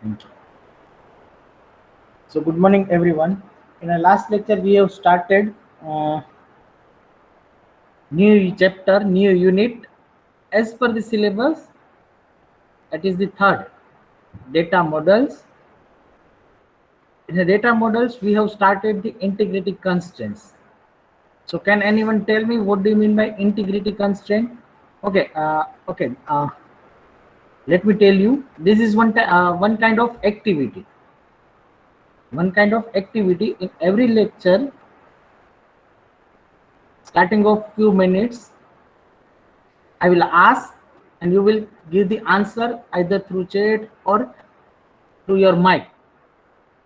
Thank you. So good morning everyone. In our last lecture we have started new chapter, new unit as per the syllabus. That is the third, data models. In the data models we have started the integrity constraints. So can anyone tell me what do you mean by integrity constraint? Okay. Let me tell you. This is one kind of activity. One kind of activity in every lecture. Starting of few minutes, I will ask and you will give the answer either through chat or through your mic.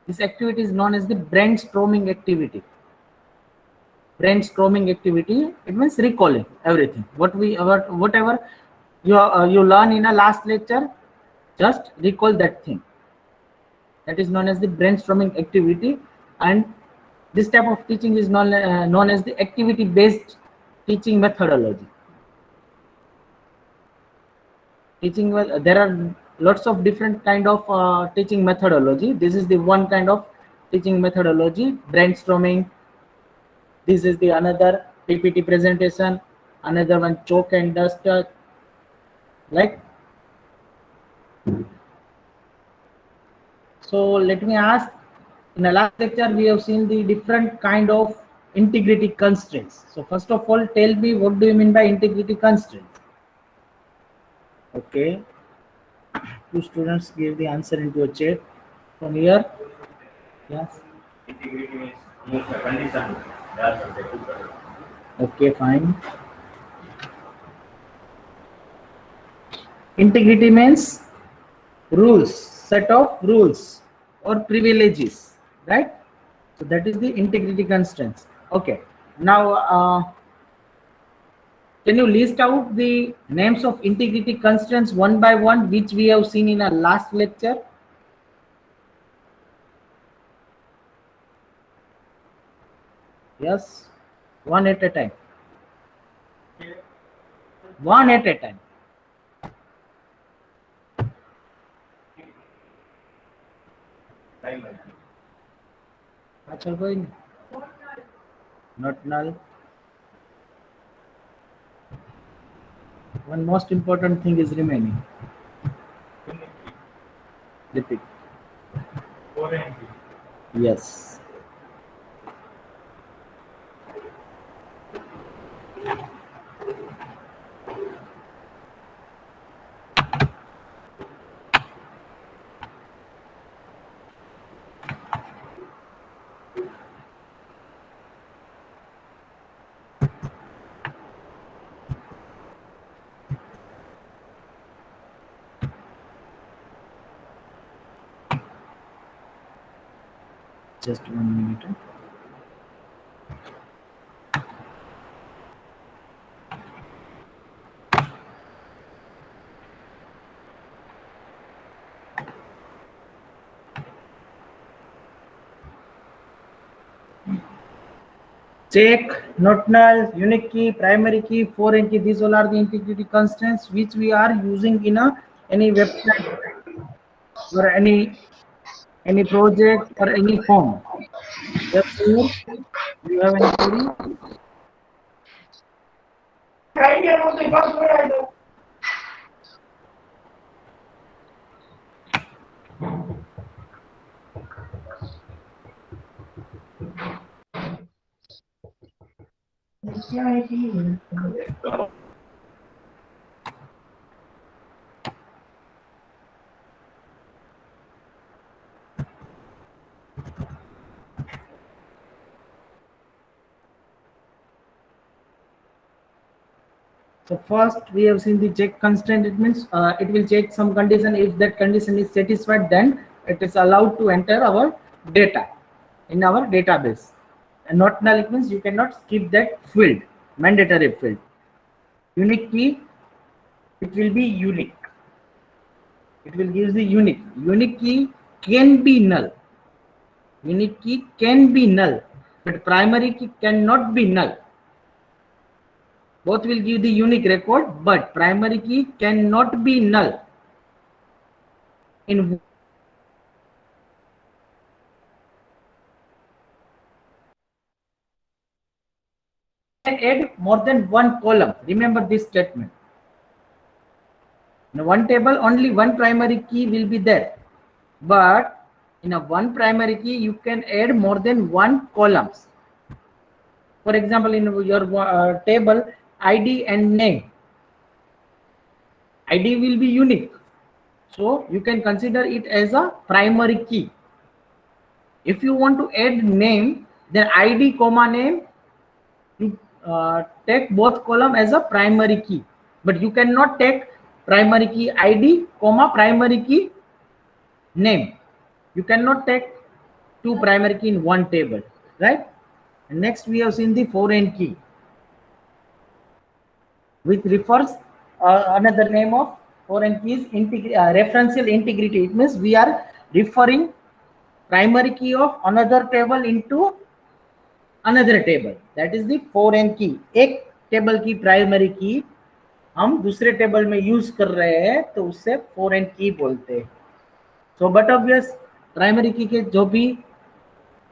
This activity is known as the brainstorming activity. Brainstorming activity, it means recalling everything. Whatever you learn in a last lecture, just recall that thing. That is known as the brainstorming activity, and this type of teaching is known as the activity based teaching methodology. There are lots of different kind of teaching methodology. This is the one kind of teaching methodology, brainstorming. This is the another PPT presentation, another one chalk and dust, like. So let me ask, in the last lecture we have seen the different kind of integrity constraints. So first of all, tell me what do you mean by integrity constraints? Okay, two students gave the answer into a chat from here. Yes. Integrity means most condition. That's subjective. Okay, fine. Integrity means rules, set of rules or privileges, right? So that is the integrity constraints. Okay. Now, can you list out the names of integrity constraints one by one, which we have seen in our last lecture? Yes, one at a time. One at a time. Achha, koi nahi. Not null. One most important thing is remaining. Repeat. Yes. Just 1 minute. Check, not null, unique key, primary key, foreign key. These all are the integrity constraints which we are using in any website or any project or any form. Yes, sir. Do you have any query? So first we have seen the check constraint. It means it will check some condition. If that condition is satisfied, then it is allowed to enter our data in our database. And not null, it means you cannot skip that field, mandatory field. Unique key, it will be unique. It will give the unique. Unique key can be null. Unique key can be null, but primary key cannot be null. Both will give the unique record, but primary key cannot be null. In can add more than one column. Remember this statement. In one table, only one primary key will be there. But in a one primary key, you can add more than one columns. For example, in your table, ID and name. ID will be unique. So you can consider it as a primary key. If you want to add name, then ID comma name, you take both column as a primary key. But you cannot take primary key ID comma primary key name. You cannot take two primary key in one table, right? And next we have seen the foreign key, which refers another name of foreign key is referential integrity. It means we are referring primary key of another table into another table. That is the foreign key. एक table की primary की हम दूसरे table में use कर रहे हैं तो उससे फॉरेन की बोलते हैं. सो बट ऑब्वियस प्राइमरी की के जो भी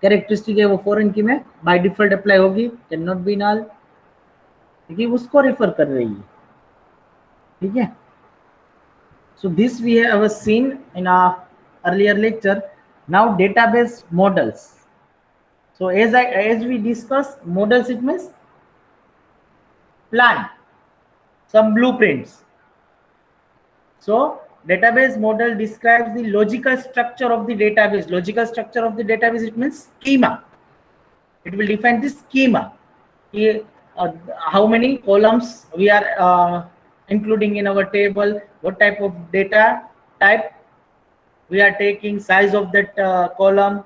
कैरेक्टरिस्टिक है वो फॉरेन की में बाय डिफॉल्ट अप्लाई होगी, कैन नॉट बी नल, क्योंकि उसको रेफर कर रही है. ठीक है. So this we have seen in earlier lecture. Now database models. So as we discussed, models it means plan, some blueprints. So database model describes the logical structure of the database. Logical structure of the database, it means schema. It will define the schema. How many columns we are including in our table, what type of data type we are taking, size of that column,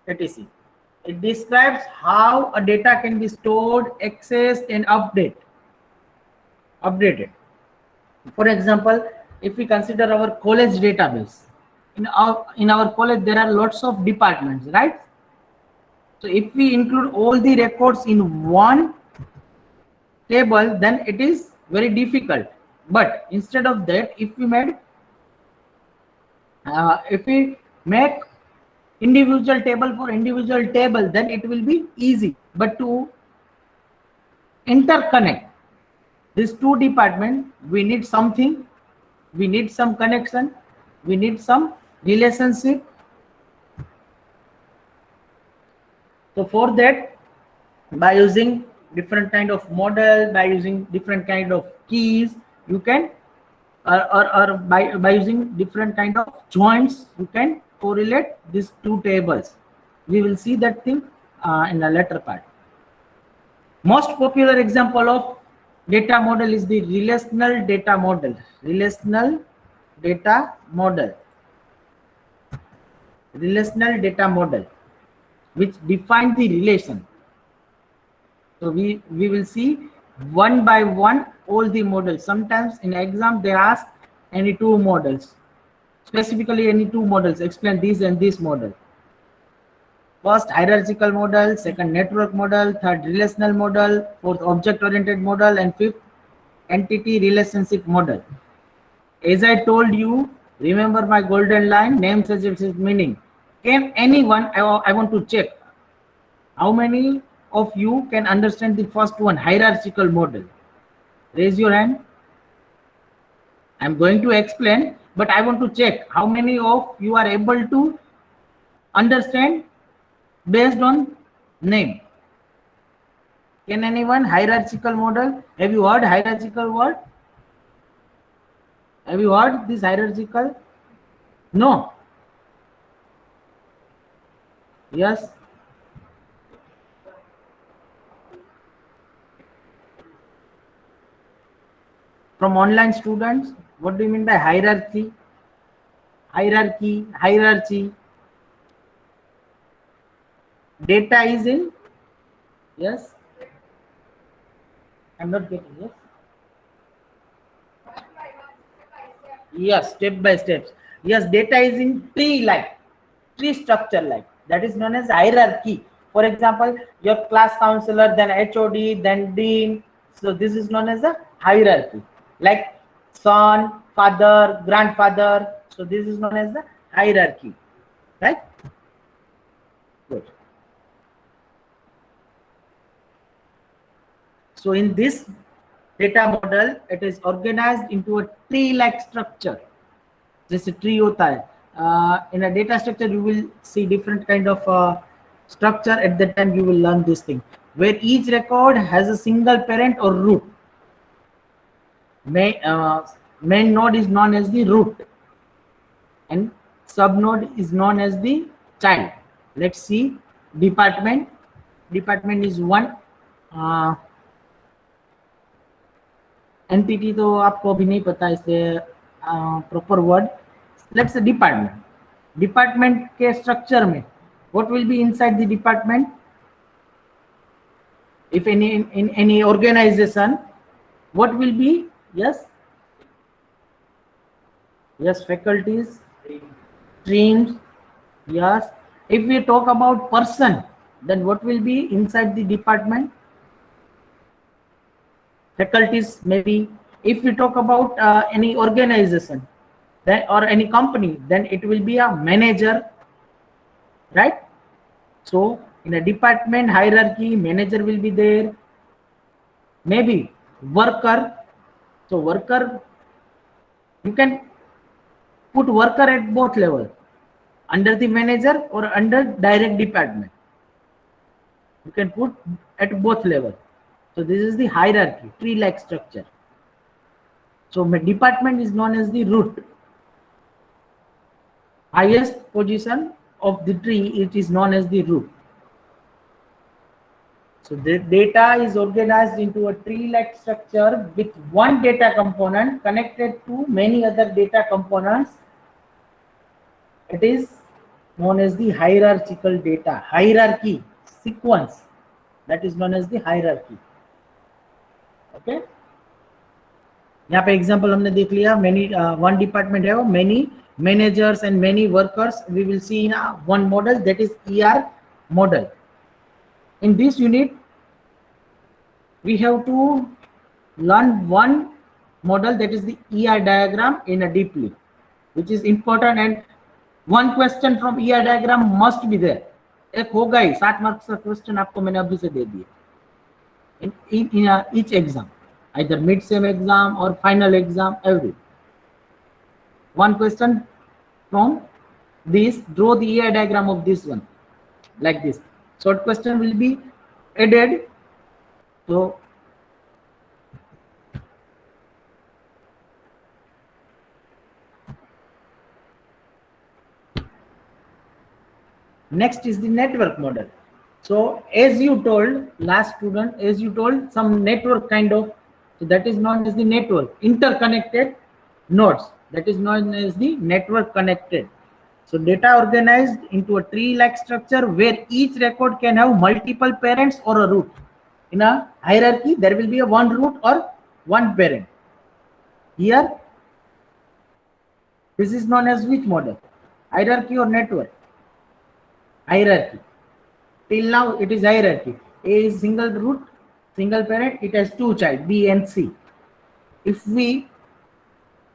etc. It describes how a data can be stored, accessed, and updated. For example, if we consider our college database, in our college there are lots of departments, right? So if we include all the records in one table, then it is very difficult. But instead of that, if we make individual table for individual table, then it will be easy. But to interconnect these two departments, we need something, we need some connection, we need some relationship. So for that, by using different kind of model, by using different kind of keys, you can or by using different kind of joints, you can correlate these two tables. We will see that thing in the later part. Most popular example of data model is the relational data model. Relational data model. Relational data model, which defines the relation. So we will see one by one all the models. Sometimes in exam they ask any two models. Specifically any two models, explain this and this model. First hierarchical model, second network model, third relational model, fourth object oriented model, and fifth entity relationship model. As I told you, remember my golden line, name suggests its meaning. Can anyone, I want to check how many of you can understand the first one, hierarchical model? Raise your hand. I'm going to explain, but I want to check how many of you are able to understand based on name. Can anyone? Hierarchical model. Have you heard hierarchical word? Have you heard this hierarchical? No. Yes. From online students, what do you mean by hierarchy? Hierarchy. Data is in, yes. I'm not getting, yes. Yes, step by steps. Yes, data is in tree structure like. That is known as hierarchy. For example, your class counselor, then HOD, then dean. So this is known as a hierarchy. Like son, father, grandfather. So this is known as the hierarchy, right? Good. So in this data model, it is organized into a tree-like structure. जैसे tree होता है, in a data structure you will see different kind of structure. At that time you will learn this thing, where each record has a single parent or root. Main node is known as the root and subnode is known as the child. Let's see department. Department is one. Entity तो आपको अभी नहीं पता, इसलिए proper word. Let's say department. Department के structure में what will be inside the department? If any in any organization what will be? Yes yes, faculties, streams. Yes, if we talk about person, then what will be inside the department? Faculties, maybe. If we talk about any organization, then or any company, then it will be a manager, right? So in a department hierarchy, manager will be there. Maybe worker. So worker, you can put worker at both level, under the manager or under direct department. You can put at both level. So this is the hierarchy, tree-like structure. So my department is known as the root. Highest position of the tree, it is known as the root. So the data is organized into a tree-like structure with one data component connected to many other data components. It is known as the hierarchical data. Hierarchy, sequence, that is known as the hierarchy. Okay. यहाँ पे example हमने देख लिया. Many one department है, many managers and many workers. We will see in one model, that is ER model. In this unit, we have to learn one model, that is the ER diagram in a deeply, which is important, and one question from ER diagram must be there. एक होगा ही, 7 marks का question आपको मैंने अभी से दे दिया in each exam, either mid sem exam or final exam, every one question from this. Draw the ER diagram of this one like this. Short question will be added. So next is the network model. So as you told last student, as you told some network kind of, so that is known as the network, interconnected nodes, that is known as the network connected. So data organized into a tree-like structure where each record can have multiple parents or a root. In a hierarchy, there will be a one root or one parent. Here, this is known as which model? Hierarchy or network? Hierarchy. Till now it is hierarchy. A is single root, single parent, it has two child, B and C. If we,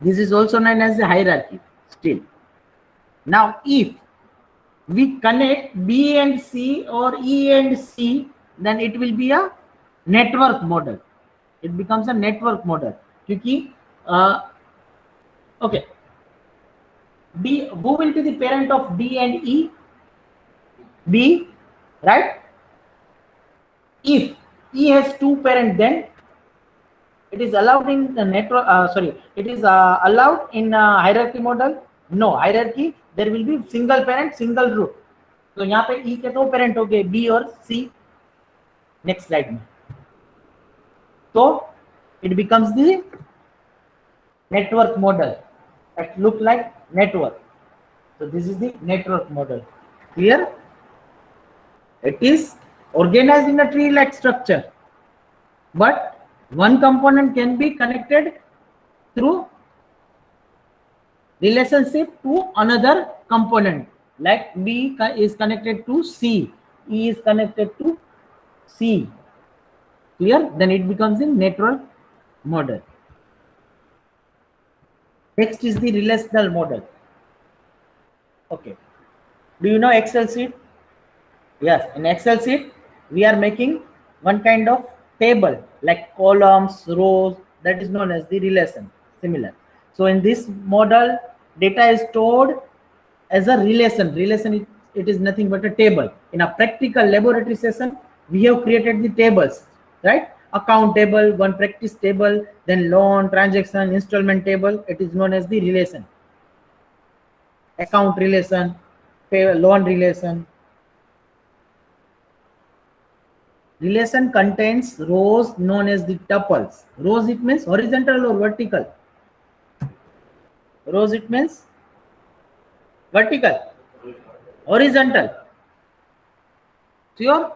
this is also known as the hierarchy still. Now if we connect B and C or E and C, then it will be a network model. It becomes a network model. Because okay, B, who will be the parent of D and E? B, right? If E has two parents, then it is allowed in the network. It is allowed in hierarchy model. No, hierarchy there will be single parent, single root. So यहाँ पे E के दो parent हो गए, B और C. Next slide में. So it becomes the network model. That look like network. So this is the network model. Clear? It is organized in a tree-like structure, but one component can be connected through relationship to another component. Like B is connected to C, E is connected to C. Clear? Then it becomes a network model. Next is the relational model. Okay. Do you know Excel sheet? Yes, in Excel sheet, we are making one kind of table like columns, rows, that is known as the relation. Similar. So in this model, data is stored as a relation. It is nothing but a table. In a practical laboratory session, we have created the tables, right? Account table, one practice table, then loan, transaction, installment table. It is known as the relation. Account relation, loan relation. Relation contains rows known as the tuples. Rows, it means horizontal or vertical. Rows, it means vertical, horizontal. Sure?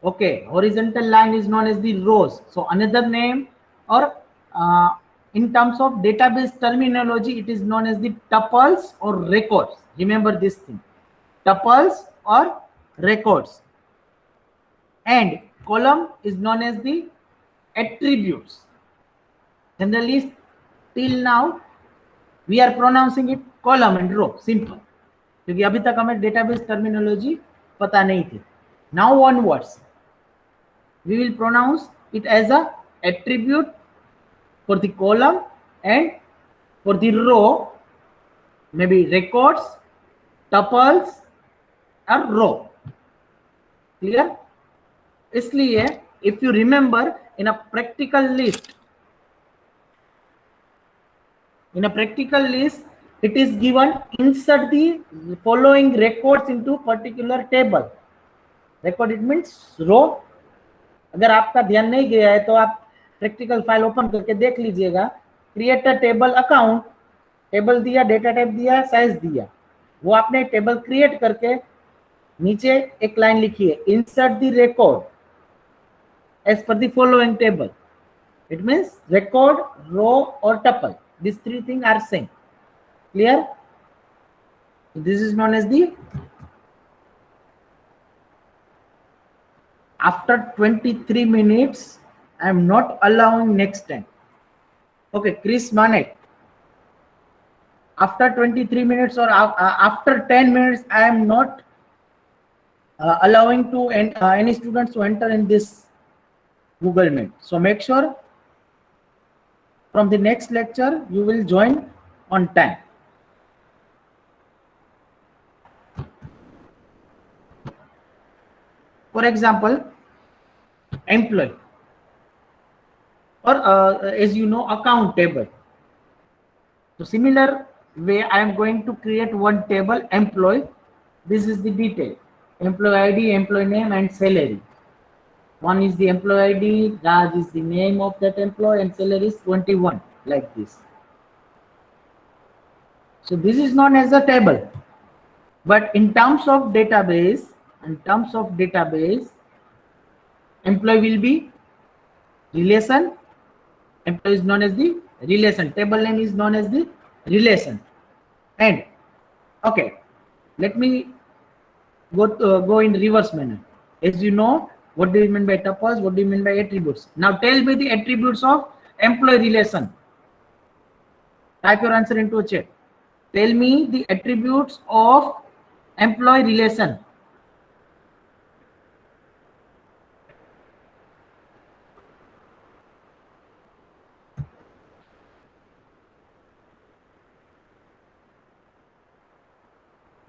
Okay, horizontal line is known as the rows. So another name, or in terms of database terminology, it is known as the tuples or records. Remember this thing, tuples or records. And column is known as the attributes. Generally, till now we are pronouncing it column and row, simple, क्योंकि अभी तक हमें database terminology पता नहीं थी. Now onwards, we will pronounce it as a attribute for the column, and for the row maybe records, tuples or row. Clear? इसलिए if you remember, in a practical list, it is given insert the following records into particular table. Record, it means row. अगर आपका ध्यान नहीं गया है तो आप practical file open करके देख लीजिएगा. Create a table account, table दिया, डेटा टाइप दिया, साइज दिया. वो आपने टेबल क्रिएट करके नीचे एक लाइन लिखी है, insert the record as per the following table. It means record, row or tuple. These three things are same. Clear? This is known as the after 23 minutes. I am not allowing next time. Okay, Chris Manek. After 23 minutes or after 10 minutes, I am not allowing to any students to enter in this Google Meet. So make sure from the next lecture you will join on time. For example, employee, or as you know, account table. So similar way, I am going to create one table, employee. This is the detail: employee ID, employee name, and salary. One is the employee ID, Raj is the name of that employee, and salary is 21, like this. So this is known as a table. But in terms of database, employee will be relation. Employee is known as the relation. Table name is known as the relation. And okay, let me go in reverse manner. As you know, what do you mean by tuples? What do you mean by attributes? Now tell me the attributes of employee relation. Type your answer into a chat. Tell me the attributes of employee relation.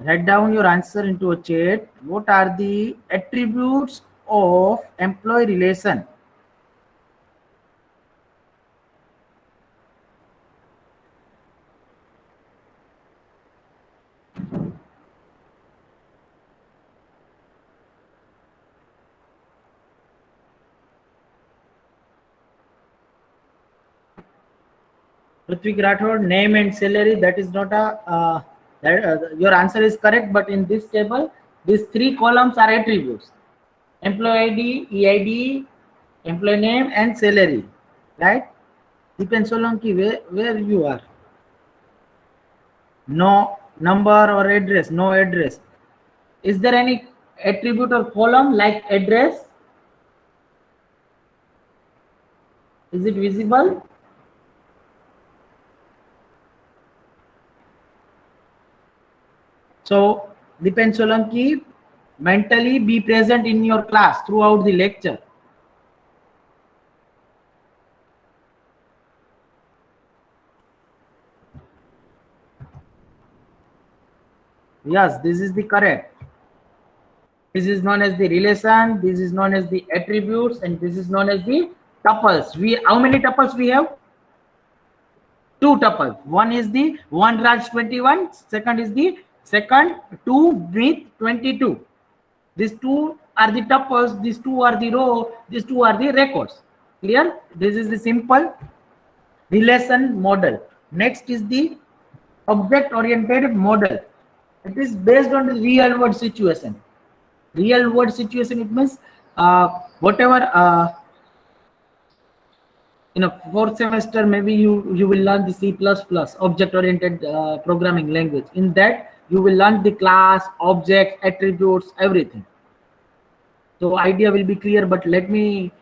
Write down your answer into a chat. What are the attributes of employee relation? Ritvik Rathod, name and salary, that is not a your answer is correct, but in this table these three columns are attributes: employee ID, EID, employee name, and salary, right? Depends on where you are. No number or address, no address. Is there any attribute or column like address? Is it visible? So Dipen Solanki, mentally be present in your class throughout the lecture. Yes, this is the correct. This is known as the relation, this is known as the attributes, and this is known as the tuples. How many tuples we have? Two tuples. One is the 1 Raj 21, second is the second 2 Meet 22. These two are the tuples, these two are the row, these two are the records. Clear? This is the simple relation model. Next is the object oriented model. It is based on the real world situation. Real world situation, it means whatever in a fourth semester, maybe you will learn the C++ object oriented programming language. In that you will learn the class, object, attributes, everything. So idea will be clear, but let me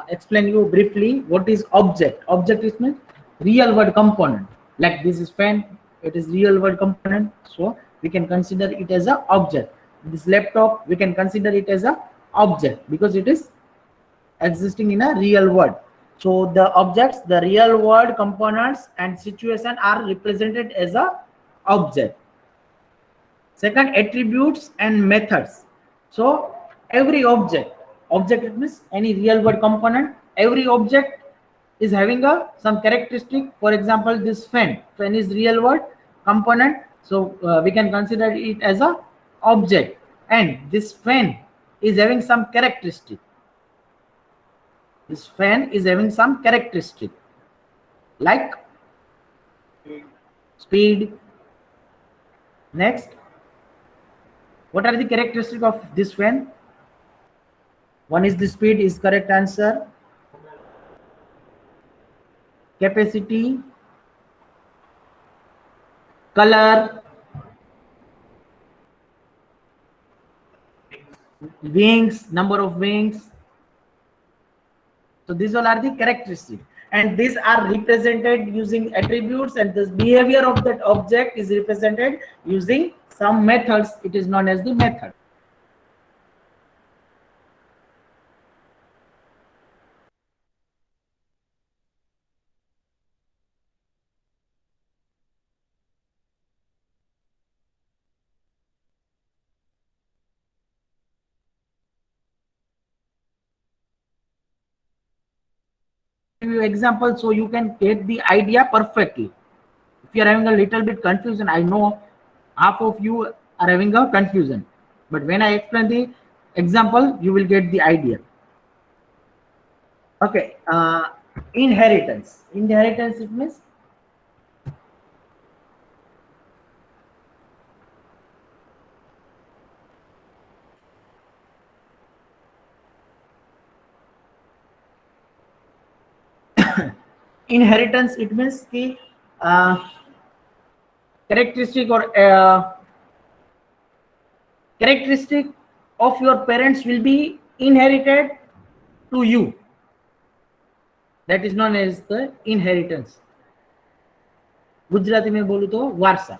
explain you briefly what is object. Object is means real world component. Like this is fan, it is real world component, so we can consider it as a object. This laptop, we can consider it as a object because it is existing in a real world. So the objects, the real world components and situation are represented as a object. Second, attributes and methods. So every object it means any real world component, every object is having some characteristic. For example, this fan is real world component, so we can consider it as a object, and this fan is having some characteristic. This fan is having some characteristic like speed. Next, what are the characteristics of this fan? One is the speed, is correct answer. Capacity, color, wings, number of wings. So these all are the characteristics, and these are represented using attributes, and this behavior of that object is represented using some methods. It is known as the method. Give you example so you can get the idea perfectly. If you are having a little bit confusion, I know half of you are having a confusion, but when I explain the example, you will get the idea. Okay, inheritance. Inheritance, it means inheritance. It means the characteristic or characteristic of your parents will be inherited to you. That is known as the inheritance. Gujarati में बोलूं तो वारसा.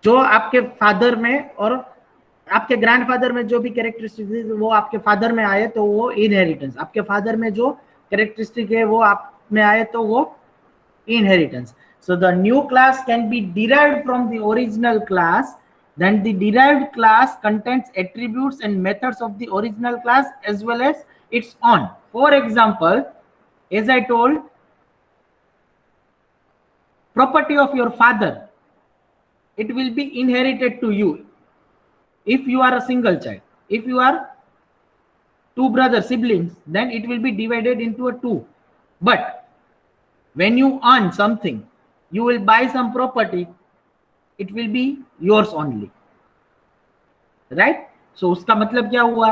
जो आपके father में और आपके grandfather में जो भी कैरेक्टरिस्टिक वो आपके फादर में आए तो वो इनहेरिटेंस. आपके फादर में जो कैरेक्टरिस्टिक है वो आप में आए तो वो inheritance. So the new class can be derived from the original class. Then the derived class contains attributes and methods of the original class as well as its own. For example, as I told, property of your father, it will be inherited to you if you are a single child. If you are two brother siblings, then it will be divided into a two. But when you earn something, you will buy some property, it will be yours only, right? So उसका मतलब क्या हुआ?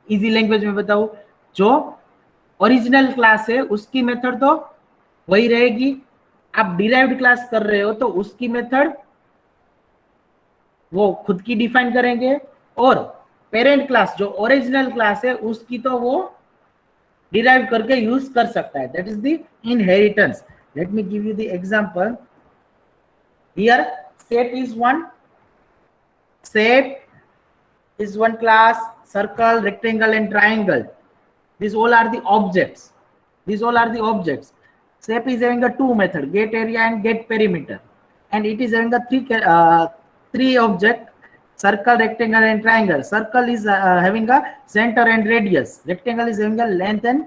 Easy language में बताओ, जो original class है उसकी method तो वही रहेगी. आप डिराइव्ड क्लास कर रहे हो तो उसकी मेथड वो खुद की डिफाइन करेंगे, और पेरेंट क्लास जो ओरिजिनल क्लास है उसकी तो वो डिराइव करके यूज कर सकता है. That is the inheritance. Let me give you the example. Here Shape is one. Shape is one class. Circle, rectangle, and triangle. These all are the objects. These all are the objects. Shape is having a two method: get area and get perimeter, and it is having a three object: circle, rectangle, and triangle. Circle is having a center and radius. Rectangle is having a length and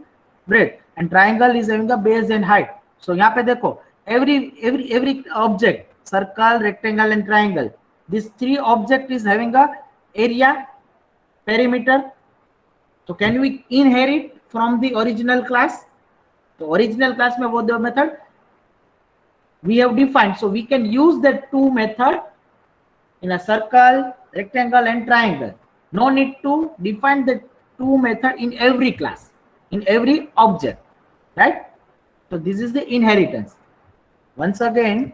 breadth, and triangle is having a base and height. So यहाँ पे देखो every object, circle, rectangle, and triangle. These three object is having a area, perimeter. So can we inherit from the original class? The original class में वो दो method we have defined. So we can use that two method in a circle, rectangle, and triangle. No need to define the two method in every class, in every object, right? So this is the inheritance. Once again,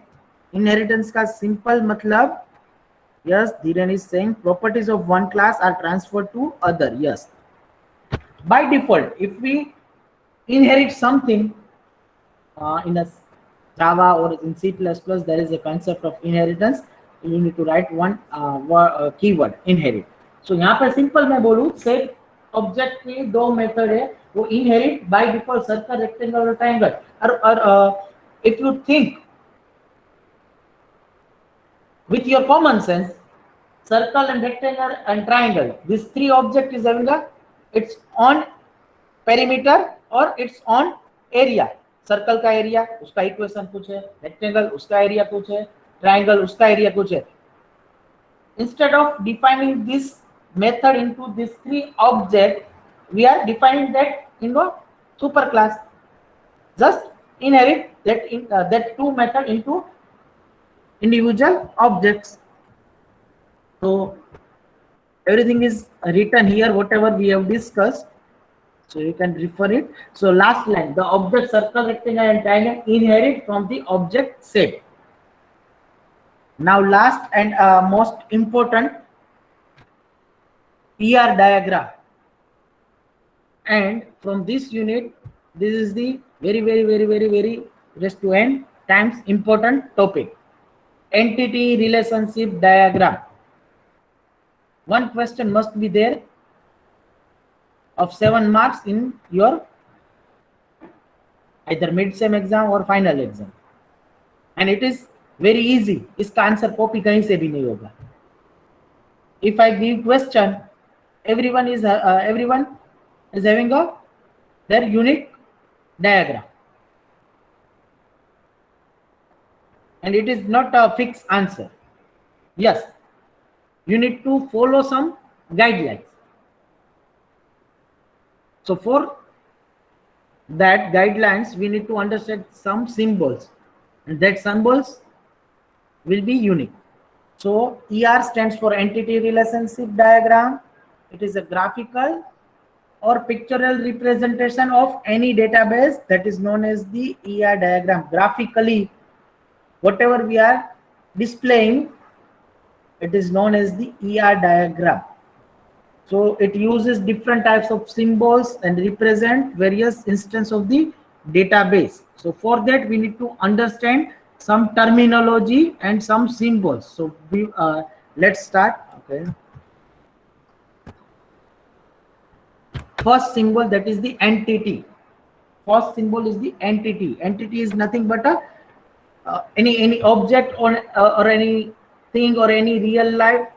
inheritance का simple मतलब, yes, Dhiren is saying properties of one class are transferred to other. Yes. By default, if we inherit something in a Java or in C++, there is a concept of inheritance. You need to write one keyword inherit. So यहाँ पर simple मैं बोलूँ set object के दो method है, वो inherit by default circle, rectangle और triangle. और if you think with your common sense, circle and rectangle and triangle, these three object is having a its own perimeter और its own area. Circle का area उसका equation कुछ है, rectangle उसका area कुछ है, ट्रायंगल उसका एरिया कुछ है. Instead of defining this method into these three objects, we are defining that in a super class. Just inherit that two method into individual objects. So everything is written here, whatever we have discussed. So you can refer it. So last line, the object circle, rectangle, and triangle inherit from the object set. Now last and most important, ER diagram. And from this unit, this is the very just to end times important topic. Entity relationship diagram. One question must be there of 7 marks in your either mid-sem exam or final exam, and it is very easy. इसका answer copy कहीं से भी नहीं होगा. If I give question, everyone is having their unique diagram, and it is not a fixed answer. Yes, you need to follow some guidelines. So for that guidelines, we need to understand some symbols, and that symbols will be unique. So ER stands for entity relationship diagram. It is a graphical or pictorial representation of any database that is known as the ER diagram. Graphically, whatever we are displaying, it is known as the ER diagram. So it uses different types of symbols and represent various instances of the database. So for that, we need to understand some terminology and some symbols. So we let's start. Okay. First symbol, that is the entity. First symbol is the entity. Entity is nothing but a any object or anything or any real life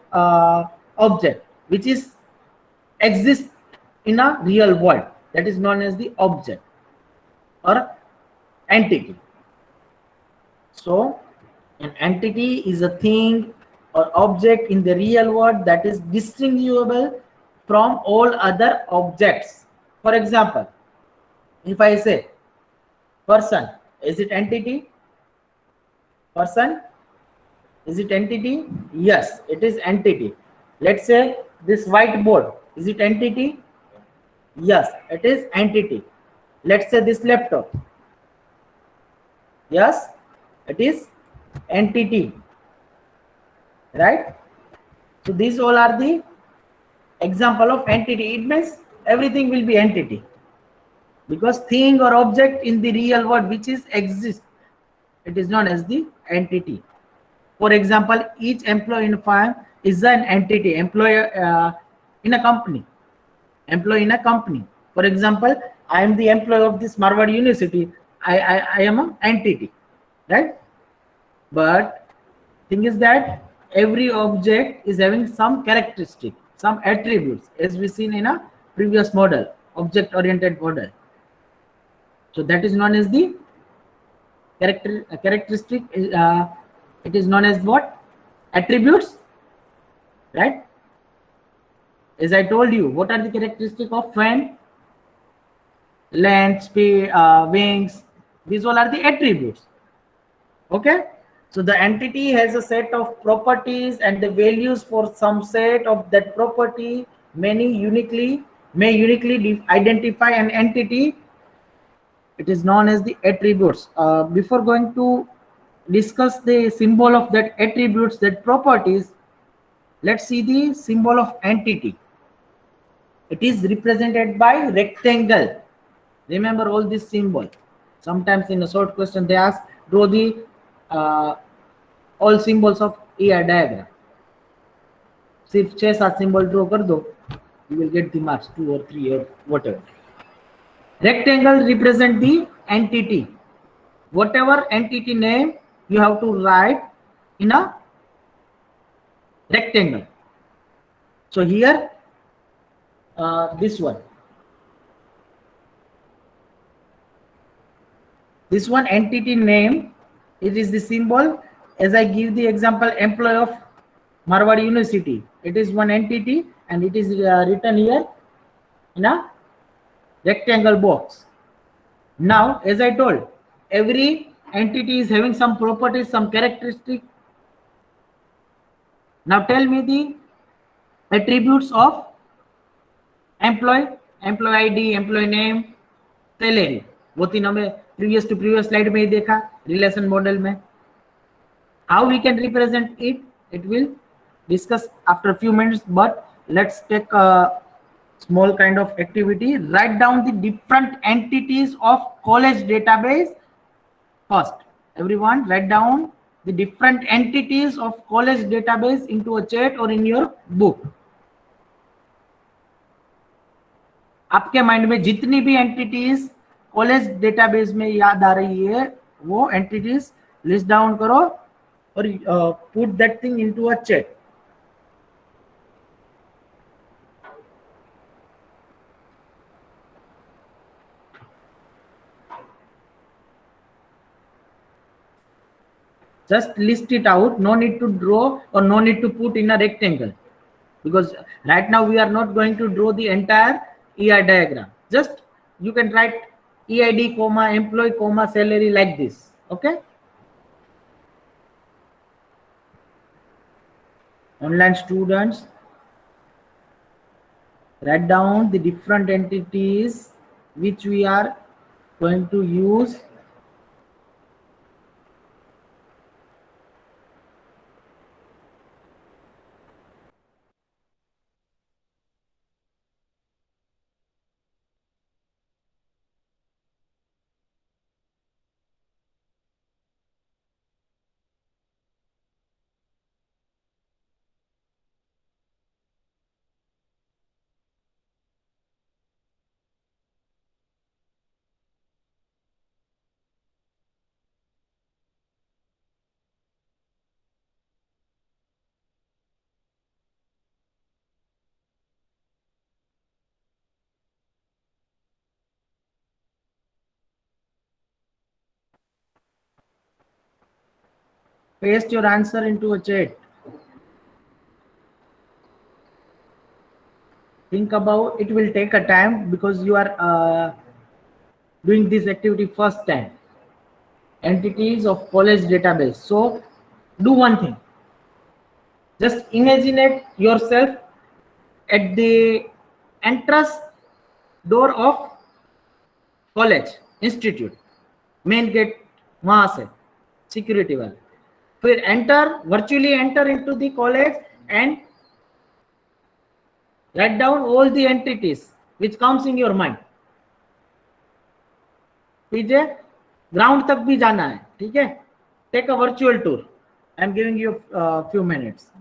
object which is exists in a real world, that is known as the object or entity. So an entity is a thing or object in the real world that is distinguishable from all other objects. For example, if I say person, is it entity? Person, is it entity? Yes, it is entity. Let's say this whiteboard, is it entity? Yes, it is entity. Let's say this laptop. Yes, it is entity. Right? So these all are the example of entity. It means everything will be entity, because thing or object in the real world which is exist, it is known as the entity. For example, each employee in a firm is an entity, employee in a company, employee in a company. For example, I am the employee of this Marward University. I am an entity, right? But thing is that every object is having some characteristic, some attributes, as we seen in a previous model, object oriented model. So that is known as the characteristic. It is known as what? Attributes, right? As I told you, what are the characteristics of fan? Length, speed, wings. These all are the attributes. Okay. So the entity has a set of properties and the values for some set of that property. May uniquely identify an entity. It is known as the attributes. Before going to discuss the symbol of that attributes, that properties, let's see the symbol of entity. It is represented by rectangle. Remember all this symbol. Sometimes in a short question they ask, draw the all symbols of ER diagram. सिर्फ 6-7 symbol draw कर दो, you will get the marks 2 or 3 or whatever. Rectangle represent the entity. Whatever entity name you have to write in a rectangle. So here this one entity name, it is the symbol. As I give the example, employee of Marward University, it is one entity and it is written here in a rectangle box. Now as I told, every entity is having some properties, some characteristic. Now tell me the attributes of employee ID, employee name, salary. वो तीन हमें previous to previous slide में ही देखा relation model में. How we can represent it? It will discuss after a few minutes, but let's take a small kind of activity. Write down the different entities of college database first. Everyone write down the different entities of college database into a chat or in your book. आपके mind में जितनी भी entities college database में याद आ रही है वो entities list down करो और put that thing into a chat. Just list it out. No need to draw or no need to put in a rectangle, because right now we are not going to draw the entire ER diagram. Just you can write EID comma employee comma salary like this. Okay. Online students, write down the different entities which we are going to use. Paste your answer into a chat. Think about it. Will take a time because you are doing this activity first time. Entities of college database. So do one thing. Just imagine it yourself at the entrance door of college institute. Main gate वहां से security वाले. फिर enter virtually enter into the college and write down all the entities which comes in your mind. ठीक है, ground तक भी जाना है. ठीक है, take a virtual tour. I'm giving you a few minutes.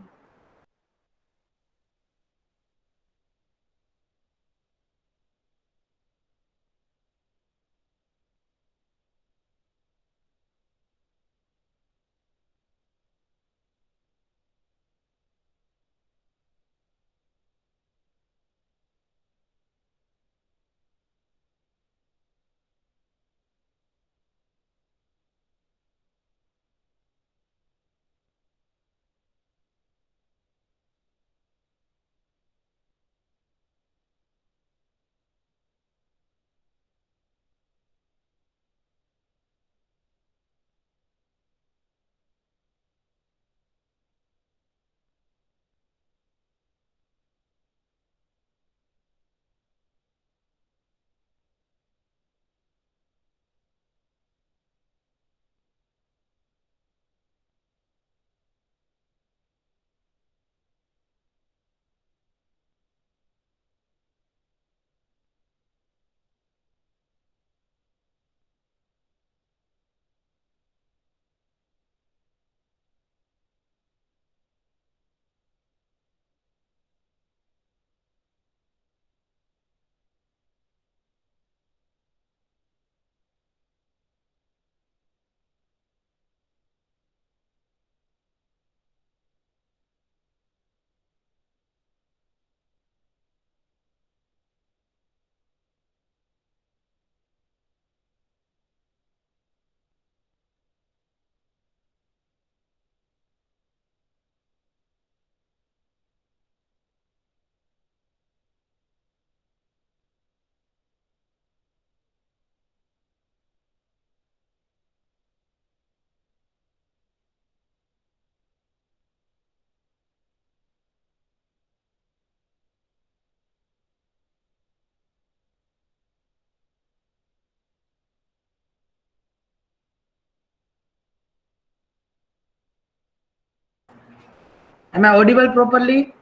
Am I audible properly?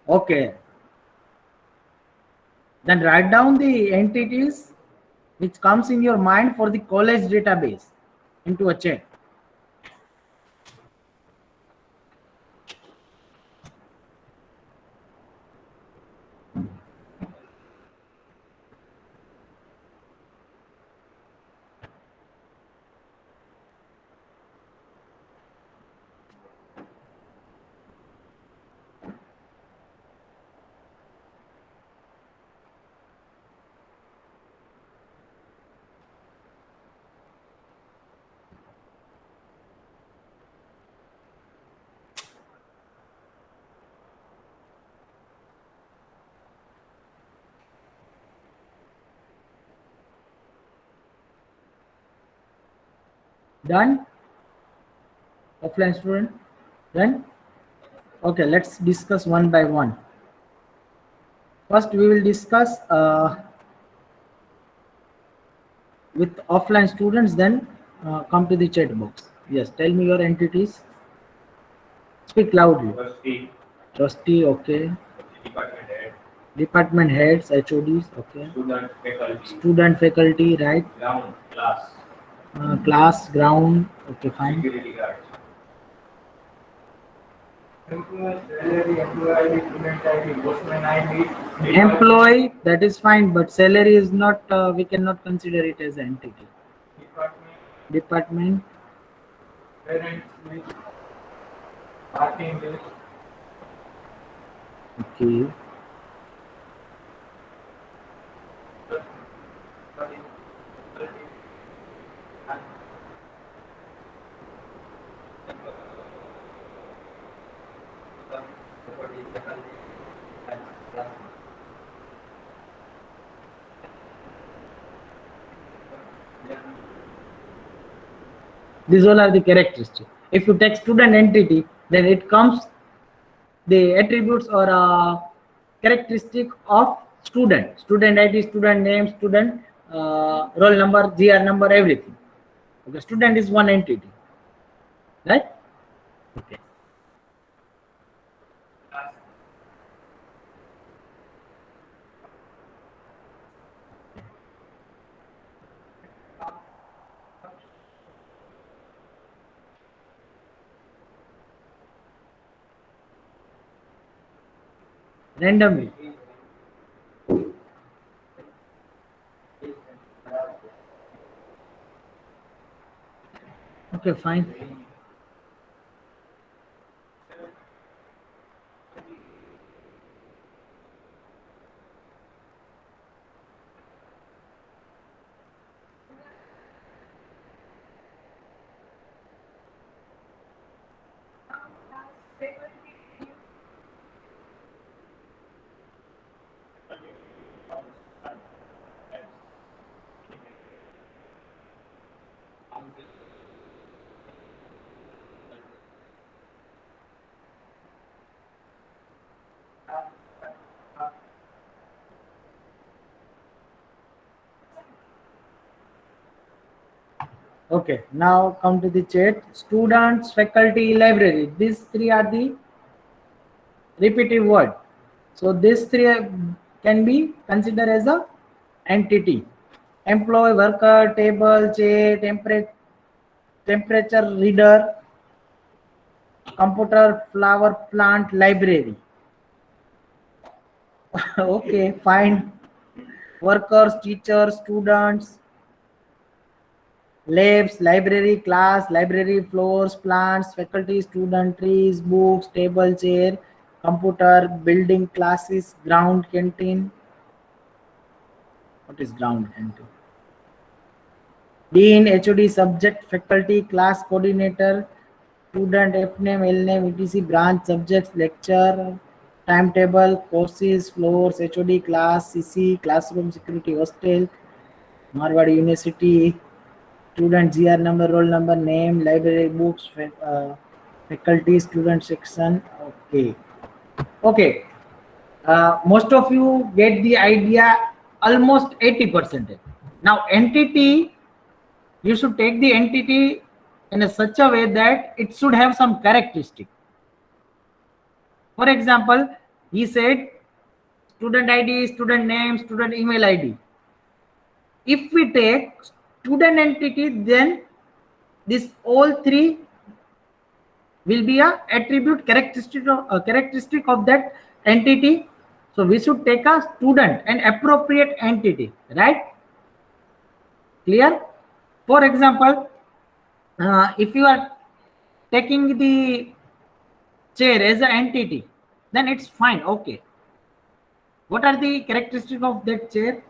Okay. Then write down the entities which comes in your mind for the college database into a chat. Done? Offline student? Done? Okay, let's discuss one by one. First, we will discuss with offline students, then come to the chat box. Yes, tell me your entities. Speak loudly. Trustee, Trustee, okay. department head, Department heads, HODs, okay. student, faculty, Student, faculty, right. ground, class, Class, ground, okay, fine. security guard. Employee, that is fine, but salary is not, we cannot consider it as an entity. Department, Parents list, parking list, okay. These all are the characteristics. If you take student entity, then it comes the attributes or characteristic of student. Student ID, student name, student roll number, GR number, everything. Okay, student is one entity, right? Okay. randomly. Okay, fine. Okay, now come to the chat. Students, faculty, library. These three are the repetitive word. So these three can be considered as a entity. Employee, worker, table, chair, temperature reader, computer, flower, plant, library. Okay, fine. Workers, teachers, students, labs, library, class, library, floors, plants, faculty, student, trees, books, table, chair, computer, building, classes, ground, canteen. What is ground canteen? Dean, HOD, subject, faculty, class coordinator, student, F name, L name, etc., branch, subjects, lecture, timetable, courses, floors, HOD, class, CC, classroom, security, hostel, Marwadi University, student, GR number, roll number, name, library, books, faculty, student section. Okay. Okay. Most of you get the idea, almost 80%. Now, entity, you should take the entity in such a way that it should have some characteristic. For example, he said student ID, student name, student email ID. If we take student entity, then this all three will be a attribute characteristic of that entity. So we should take a student, an appropriate entity, right? Clear? For example, if you are taking the chair as an entity, then it's fine. Okay. What are the characteristics of that chair?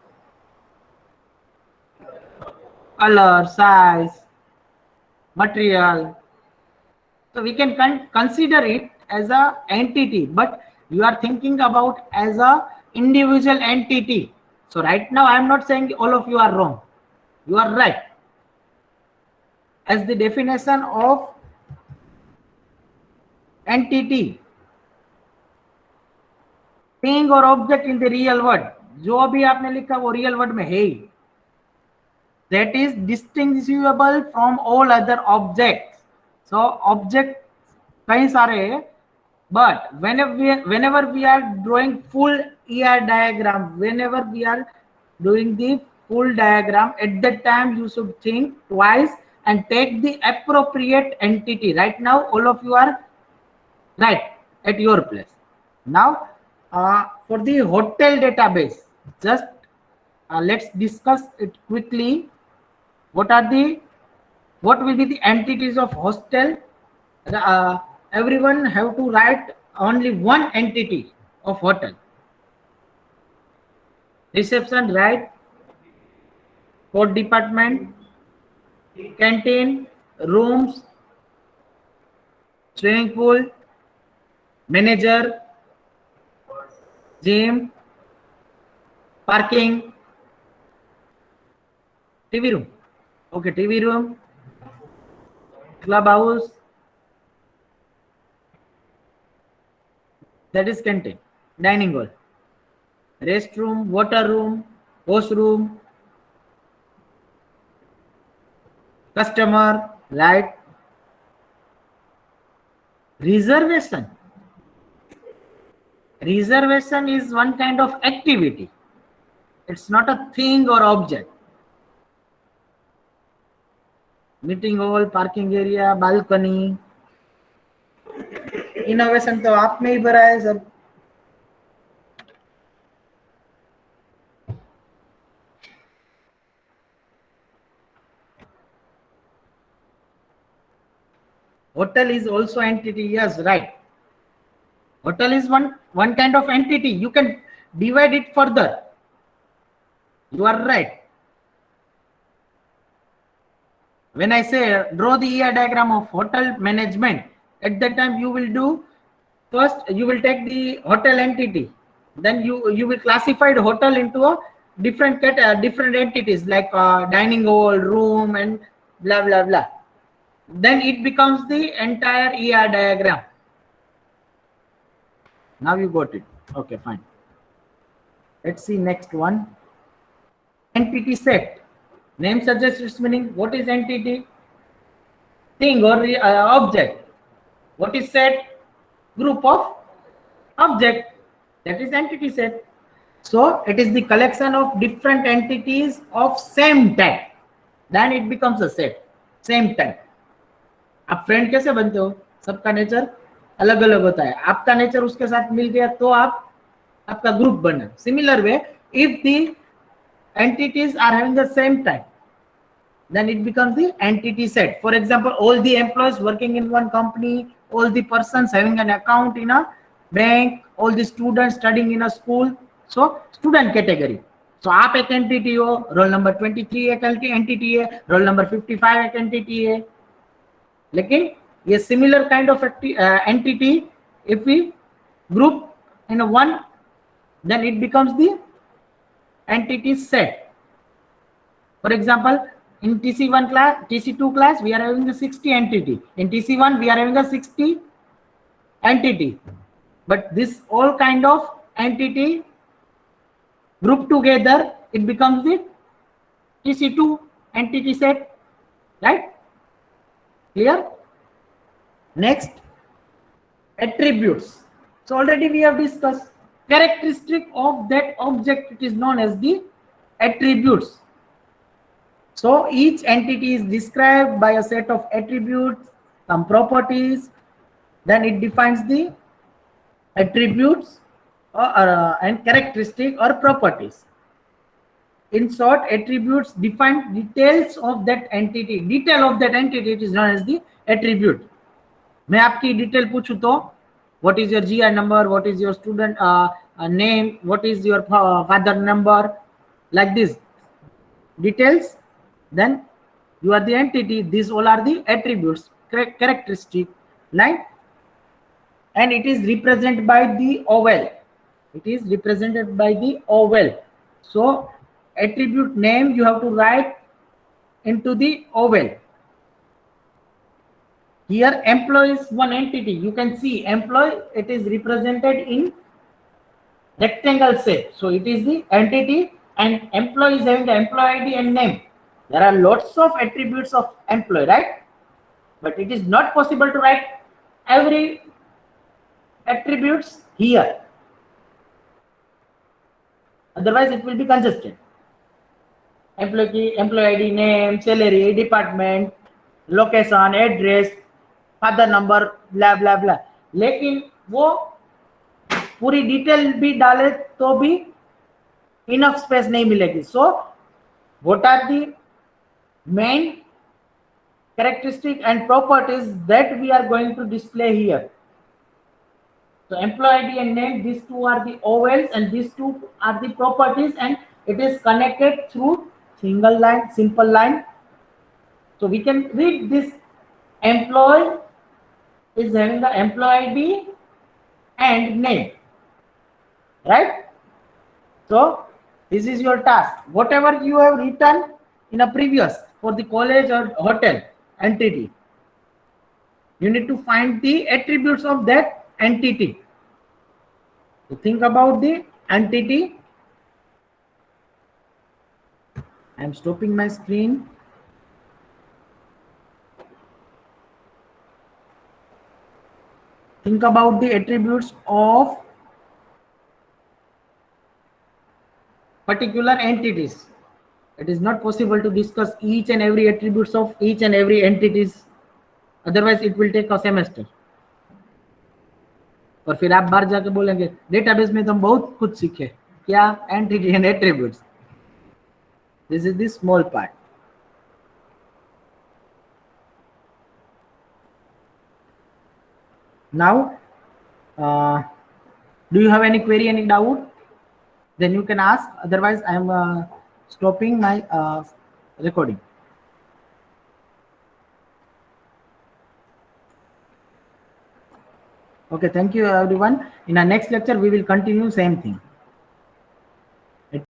Color, size, material. So we can consider it as a entity, but you are thinking about as a individual entity. So right now I am not saying all of you are wrong. You are right. As the definition of entity, thing और object in the real world, जो भी आपने लिखा वो real world में है ही. That is distinguishable from all other object. So object कई सारे हैं, but whenever we are drawing full ER diagram, whenever we are doing the full diagram, at that time you should think twice and take the appropriate entity. Right now all of you are right at your place. Now for the hotel database, just let's discuss it quickly. What will be the entities of hostel? Everyone have to write only one entity of hotel. Reception, right? Court department, canteen, rooms, swimming pool, manager, gym, parking, TV room. Okay, TV room, clubhouse, that is canteen, dining hall, restroom, water room, washroom, customer, right? Reservation is one kind of activity. It's not a thing or object. Meeting hall, parking area, balcony. Innovation तो आप में ही भरा है सब. Hotel is also entity. Yes, right. Hotel is one kind of entity. You can divide it further. You are right. When I say draw the ER diagram of hotel management, at that time you will do first you will take the hotel entity, then you will classify the hotel into a different entities like dining hall, room, and blah blah blah. Then it becomes the entire ER diagram. Now you got it. Okay, fine. Let's see next one. Entity set. Name suggests its meaning. What is entity? Thing or object. What is set? Group of object. That is entity set. So it is the collection of different entities of same type. Then it becomes a set. Same type. आप friend कैसे बनते हो? सबका nature अलग अलग होता है. आपका नेचर उसके साथ मिल गया तो आप आपका ग्रुप बना. Similar way if the entities are having the same type, then it becomes the entity set. For example, all the employees working in one company, all the persons having an account in a bank, all the students studying in a school. So student category. So आप एक entity हो, roll number 23 एक entity है, roll number 55 एक entity है. लेकिन ये similar kind of entity, if we group in a one, then it becomes the entity set. For example, in TC1 class, TC2 class, we are having the 60 entity. In TC1, we are having a 60 entity. But this all kind of entity grouped together, it becomes the TC2 entity set, right? Clear? Next, attributes. So already we have discussed characteristic of that object. It is known as the attributes. So each entity is described by a set of attributes, some properties. Then it defines the attributes and characteristic or properties. In short, attributes define details of that entity. Detail of that entity, it is known as the attribute. मैं आपकी detail पूछूं तो what is your GI number, what is your student name, what is your father number, like this details, then you are the entity. These all are the attributes, characteristic line, and it is represented by the oval. It is represented by the oval. So attribute name you have to write into the oval. Here employee is one entity. You can see employee, it is represented in rectangle shape. So it is the entity, and employee is having the employee ID and name. There are lots of attributes of employee, right? But it is not possible to write every attributes here. Otherwise it will be congested. Employee ID, name, salary, department, location, address, father number, blah blah blah. लेकिन वो पूरी detail भी डाले तो भी enough space नहीं मिलेगी. So what are the main characteristic and properties that we are going to display here? So employee ID and name, these two are the ovals and these two are the properties, and it is connected through single line, simple line. So we can read this. Employee is having the employee ID and name, right? So this is your task. Whatever you have written in a previous for the college or hotel entity, you need to find the attributes of that entity. So think about the entity. I am stopping my screen. Think about the attributes of particular entities. It is not possible to discuss each and every attributes of each and every entities. Otherwise it will take a semester. और फिर आप बाहर जाके बोलेंगे database में तो हम बहुत कुछ सीखे. क्या? Entity and attributes. This is the small part. Now, do you have any query, any doubt? Then you can ask. Otherwise, I am stopping my recording. Okay, thank you everyone. In our next lecture, we will continue same thing.